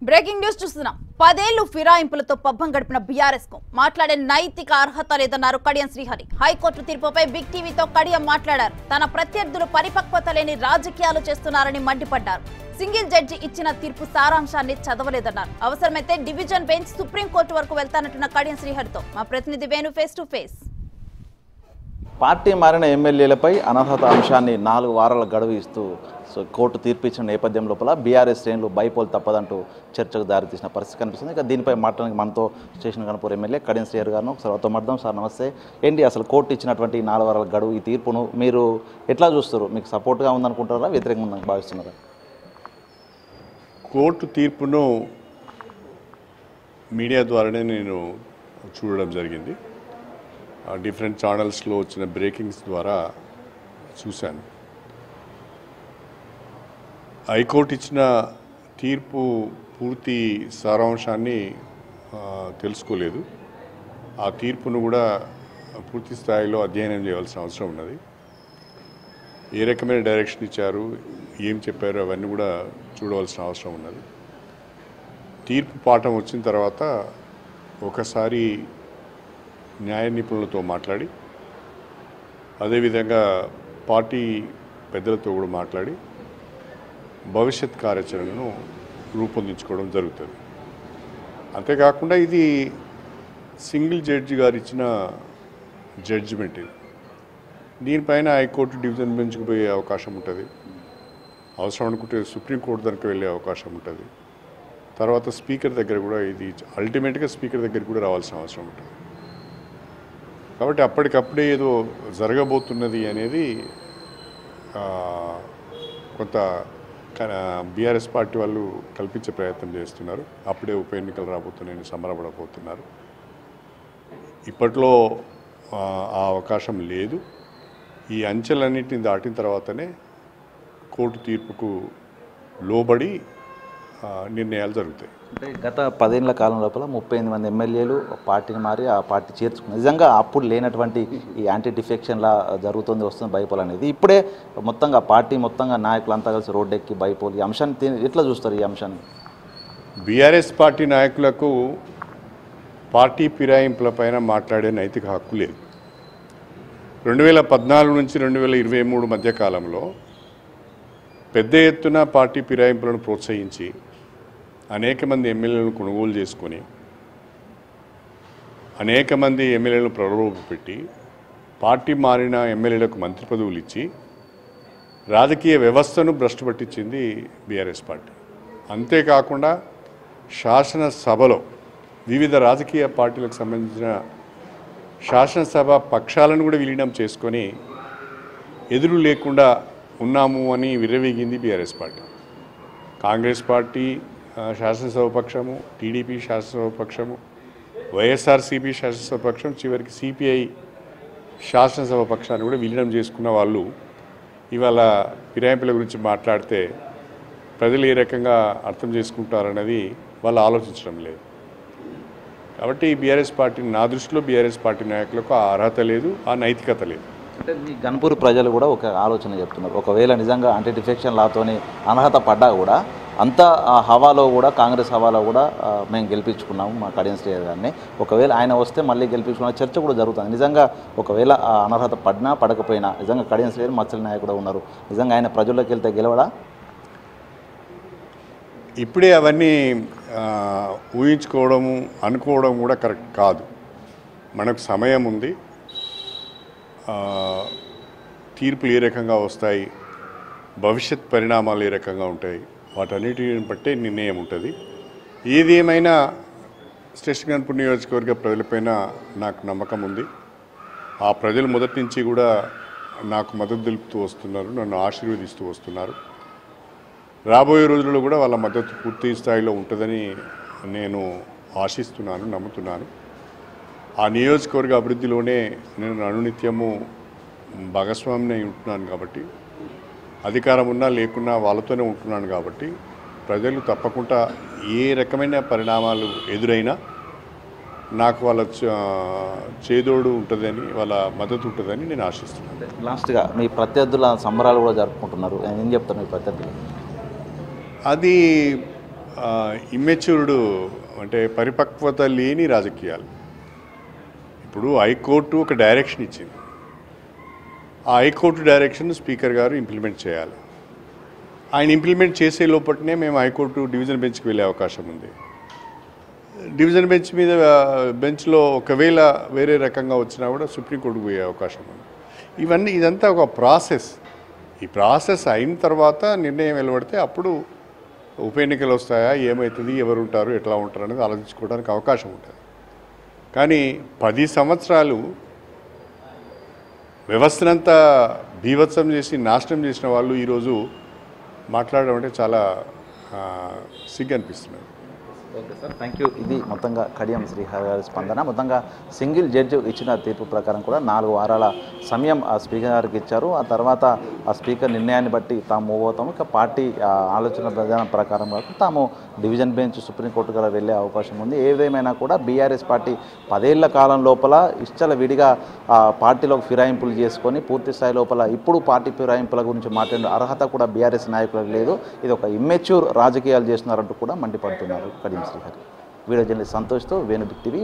Breaking news చూస్తున్నాం. 10 ఏళ్లు ఫిరాయింపులతో పబ్బం గడిపిన బీఆర్ఎస్ కు మాట్లాడే నైతిక అర్హత లేదన్నారు కడియం శ్రీహరి. హైకోర్టు తీర్పుపై బిగ్ టీవీతో కడియం మాట్లాడారు. తన ప్రత్యర్థులు పరిపక్వత లేని రాజకీయాలు చేస్తున్నారని మండిపడ్డారు. సింగిల్ జడ్జి ఇచ్చిన తీర్పు సారాంశాన్ని చదవలేదన్నారు. అవసరమైతే డివిజన్ బెంచ్ సుప్రీంకోర్టు వరకు వెళ్తానంటున్న కడియం శ్రీహరితో మా ప్రతినిధి Venu face to face. Party మారిన ఎమ్మెల్యేలపై అనర్హత అంశాన్ని 4 వారాల గడువు ఇస్తూ కోర్టు తీర్పు ఇచ్చిన నేపథ్యం లోపల బీఆర్ఎస్ శ్రేణులు బైపోల్ తప్పదంటూ చర్చకు దారితీసిన పరిస్థితి కనిపిస్తుంది. ఇక దీనిపై మాట్లాడడానికి మనతో స్టేషన్ గణపూర్ ఎమ్మెల్యే కడియం శ్రీహరి గారు ఒకసారి అవుతాం. సార్ నమస్తే. ఏంటి అసలు కోర్టు ఇచ్చినటువంటి 4 వారాల గడువు ఈ తీర్పును మీరు ఎట్లా చూస్తారు? మీకు సపోర్ట్గా ఉందనుకుంటారా, వ్యతిరేకంగా ఉందని భావిస్తున్నారా? కోర్టు తీర్పును మీడియా ద్వారానే నేను చూడడం జరిగింది. డిఫరెంట్ ఛానల్స్లో వచ్చిన బ్రేకింగ్స్ ద్వారా చూశాను. హైకోర్టు ఇచ్చిన తీర్పు పూర్తి సారాంశాన్ని తెలుసుకోలేదు. ఆ తీర్పును కూడా పూర్తి స్థాయిలో అధ్యయనం చేయాల్సిన అవసరం ఉన్నది. ఏ రకమైన డైరెక్షన్ ఇచ్చారు, ఏం చెప్పారు, అవన్నీ కూడా చూడవలసిన అవసరం ఉన్నది. తీర్పు పాఠం వచ్చిన తర్వాత ఒకసారి న్యాయ నిపుణులతో మాట్లాడి, అదేవిధంగా పార్టీ పెద్దలతో కూడా మాట్లాడి భవిష్యత్ కార్యాచరణను రూపొందించుకోవడం జరుగుతుంది. అంతేకాకుండా ఇది సింగిల్ జడ్జి గారు ఇచ్చిన జడ్జిమెంట్. ఇది దీనిపైన హైకోర్టు డివిజన్ బెంచ్కి పోయే అవకాశం ఉంటుంది. అవసరం అనుకుంటే సుప్రీంకోర్టు దగ్గరికి వెళ్ళే అవకాశం ఉంటుంది. తర్వాత స్పీకర్ దగ్గర కూడా ఇది అల్టిమేట్గా స్పీకర్ దగ్గరికి కూడా రావాల్సిన అవసరం ఉంటుంది. కాబట్టి అప్పటికప్పుడే ఏదో జరగబోతున్నది అనేది కొంత బీఆర్ఎస్ పార్టీ వాళ్ళు కల్పించే ప్రయత్నం చేస్తున్నారు. అప్పుడే ఉప ఎన్నికలు రాబోతున్నాయని సంబరపడబోతున్నారు. ఇప్పట్లో ఆ అవకాశం లేదు. ఈ అంచెలన్నింటిని దాటిన తర్వాతనే కోర్టు తీర్పుకు లోబడి నిర్ణయాలు జరుగుతాయి. అంటే గత 10 ఏళ్ల కాలం లోపల 38 మంది ఎమ్మెల్యేలు పార్టీని మారి ఆ పార్టీ చేర్చుకున్నారు. నిజంగా అప్పుడు లేనటువంటి ఈ యాంటీ డిఫెక్షన్లా వస్తుంది బైపోల్ అనేది. ఇప్పుడే మొత్తంగా పార్టీ మొత్తంగా నాయకులంతా కలిసి రోడ్డెక్కి బైపోల్ ఈ అంశాన్ని ఎట్లా చూస్తారు? ఈ అంశాన్ని బీఆర్ఎస్ పార్టీ నాయకులకు పార్టీ ఫిరాయింపులపైన మాట్లాడే నైతిక హక్కు లేదు. 2014 నుంచి 2023 మధ్య కాలంలో పెద్ద ఎత్తున పార్టీ ఫిరాయింపులను ప్రోత్సహించి అనేక మంది ఎమ్మెల్యేలను కొనుగోలు చేసుకొని అనేక మంది ఎమ్మెల్యేలను ప్రలోభపెట్టి పార్టీ మారిన ఎమ్మెల్యేలకు మంత్రి పదవులు ఇచ్చి రాజకీయ వ్యవస్థను భ్రష్టు పట్టించింది బీఆర్ఎస్ పార్టీ. అంతేకాకుండా శాసనసభలో వివిధ రాజకీయ పార్టీలకు సంబంధించిన శాసనసభ పక్షాలను కూడా విలీనం చేసుకొని ఎదురు లేకుండా ఉన్నాము అని విర్రవీగింది బీఆర్ఎస్ పార్టీ. కాంగ్రెస్ పార్టీ శాసనసభ పక్షము, టీడీపీ శాసనసభ పక్షము, వైఎస్ఆర్సీపీ శాసనసభ పక్షం, చివరికి సిపిఐ శాసనసభ పక్షాన్ని కూడా విలీనం చేసుకున్న వాళ్ళు ఇవాళ ఫిరాయింపుల గురించి మాట్లాడితే ప్రజలు ఏ రకంగా అర్థం చేసుకుంటారన్నది వాళ్ళు ఆలోచించడం లేదు. కాబట్టి బీఆర్ఎస్ పార్టీ, నా దృష్టిలో బీఆర్ఎస్ పార్టీ నాయకులకు ఆ అర్హత లేదు, ఆ నైతికత లేదు. అంటే మీ గన్పూర్ ప్రజలు కూడా ఒక ఆలోచన చెప్తున్నారు. ఒకవేళ నిజంగా యాంటీ డిఫెక్షన్ లాతోని అనర్హత పడ్డా కూడా అంత హవాలో కూడా కాంగ్రెస్ హవాలో కూడా మేము గెలిపించుకున్నాము మా కడియం శ్రీహరి గారిని, ఒకవేళ ఆయన వస్తే మళ్ళీ గెలిపించుకున్న చర్చ కూడా జరుగుతుంది. నిజంగా ఒకవేళ అనర్హత పడినా పడకపోయినా నిజంగా కడియం శ్రీహరి మత్స్య నాయకుడు ఉన్నారు, నిజంగా ఆయన ప్రజల్లోకి వెళ్తే గెలవడా? ఇప్పుడే అవన్నీ ఊహించుకోవడము, అనుకోవడం కూడా కరెక్ట్ కాదు. మనకు సమయం ఉంది. తీర్పులు ఏ రకంగా వస్తాయి, భవిష్యత్ పరిణామాలు ఏ రకంగా ఉంటాయి, వాటన్నిటిని బట్టే నిర్ణయం ఉంటుంది. ఏది ఏమైనా స్టేషన్ గన్పూర్ నియోజకవర్గ ప్రజలపైన నాకు నమ్మకం ఉంది. ఆ ప్రజలు మొదటి నుంచి కూడా నాకు మద్దతు తెలుపుతూ వస్తున్నారు, నన్ను ఆశీర్వదిస్తూ వస్తున్నారు. రాబోయే రోజుల్లో కూడా వాళ్ళ మద్దతు పూర్తి స్థాయిలో ఉంటుందని నేను ఆశిస్తున్నాను, నమ్ముతున్నాను. ఆ నియోజకవర్గ అభివృద్ధిలోనే నేను అనునిత్యము భాగస్వామిని ఉంటున్నాను. కాబట్టి అధికారం ఉన్నా లేకున్నా వాళ్ళతోనే ఉంటున్నాను. కాబట్టి ప్రజలు తప్పకుండా ఏ రకమైన పరిణామాలు ఎదురైనా నాకు వాళ్ళ చేదోడు ఉంటుందని, వాళ్ళ మద్దతు ఉంటుందని నేను ఆశిస్తున్నాను. లాస్ట్గా మీ ప్రత్యర్థుల సంబరాలు కూడా జరుపుకుంటున్నారు, ఏం చెప్తారు మీ ప్రత్యర్థులు? అది ఇమ్మెచ్యూర్డ్ అంటే పరిపక్వత లేని రాజకీయాలు. ఇప్పుడు హైకోర్టు ఒక డైరెక్షన్ ఇచ్చింది. ఆ హైకోర్టు డైరెక్షన్ స్పీకర్ గారు ఇంప్లిమెంట్ చేయాలి. ఆయన ఇంప్లిమెంట్ చేసే లోపలనే మేము హైకోర్టు డివిజన్ బెంచ్కి వెళ్ళే అవకాశం ఉంది. డివిజన్ బెంచ్లో ఒకవేళ వేరే రకంగా వచ్చినా కూడా సుప్రీంకోర్టుకు పోయే అవకాశం ఉంది. ఇదంతా ఒక ప్రాసెస్. ఈ ప్రాసెస్ అయిన తర్వాత నిర్ణయం వెలువడితే అప్పుడు ఉప ఎన్నికలు వస్తాయా, ఏమవుతుంది, ఎవరు ఉంటారు, ఎట్లా ఉంటారు అనేది ఆలోచించుకోవడానికి అవకాశం ఉంటుంది. కానీ 10 సంవత్సరాలు వ్యవస్థనంతా బీభత్సం చేసి నాశనం చేసిన వాళ్ళు ఈరోజు మాట్లాడడం అంటే చాలా సిగ్గు అనిపిస్తున్నది. Okay sir, thank you. ఇది మొత్తంగా కడియం శ్రీహరి గారి స్పందన. మొత్తంగా సింగిల్ జడ్జి ఇచ్చిన తీర్పు ప్రకారం కూడా 4 వారాల సమయం ఆ స్పీకర్ గారికి ఇచ్చారు. ఆ తర్వాత ఆ స్పీకర్ నిర్ణయాన్ని బట్టి తాము మూవ్ అవుతాము, ఇక పార్టీ ఆలోచన విధానం ప్రకారం కాకుండా తాము డివిజన్ బెంచ్ సుప్రీంకోర్టు కూడా వెళ్ళే అవకాశం ఉంది. ఏదేమైనా కూడా బీఆర్ఎస్ పార్టీ 10 ఏళ్ల కాలం లోపల ఇష్టల విడిగా పార్టీలోకి ఫిరాయింపులు చేసుకొని పూర్తి స్థాయి లోపల ఇప్పుడు పార్టీ ఫిరాయింపుల గురించి మాట్లాడే అర్హత కూడా బీఆర్ఎస్ నాయకులకు లేదు. ఇది ఒక ఇమ్మెచ్యూర్ రాజకీయాలు చేస్తున్నారంటూ కూడా మండిపడుతున్నారు కడియం శ్రీహరి. వీడియో జర్నలిస్ట్ సంతోష్తో వేణు బిగ్ టీవీ.